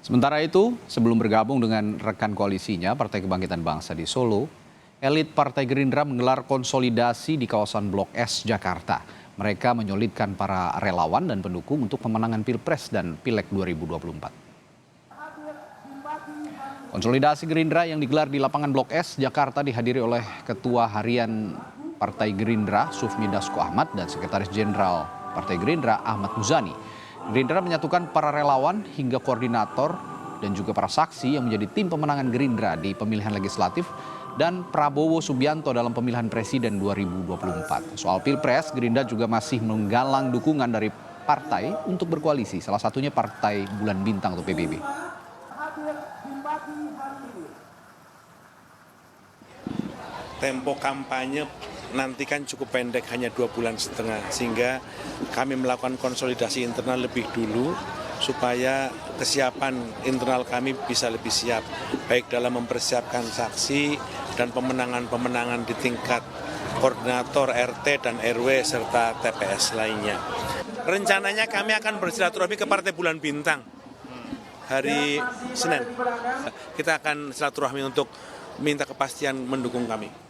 Sementara itu, sebelum bergabung dengan rekan koalisinya, Partai Kebangkitan Bangsa di Solo, elit Partai Gerindra menggelar konsolidasi di kawasan Blok S, Jakarta. Mereka menyulitkan para relawan dan pendukung untuk pemenangan Pilpres dan Pileg 2024. Konsolidasi Gerindra yang digelar di lapangan Blok S, Jakarta dihadiri oleh Ketua Harian Partai Gerindra, Sufmi Dasko Ahmad, dan Sekretaris Jenderal Partai Gerindra, Ahmad Muzani. Gerindra menyatukan para relawan hingga koordinator dan juga para saksi yang menjadi tim pemenangan Gerindra di pemilihan legislatif dan Prabowo Subianto dalam pemilihan presiden 2024. Soal Pilpres, Gerindra juga masih menggalang dukungan dari partai untuk berkoalisi, salah satunya Partai Bulan Bintang atau PBB. Tempo kampanye nanti kan cukup pendek, hanya 2,5 bulan, sehingga kami melakukan konsolidasi internal lebih dulu supaya kesiapan internal kami bisa lebih siap, baik dalam mempersiapkan saksi dan pemenangan-pemenangan di tingkat koordinator RT dan RW serta TPS lainnya. Rencananya kami akan bersilaturahmi ke Partai Bulan Bintang hari Senin. Kita akan silaturahmi untuk minta kepastian mendukung kami.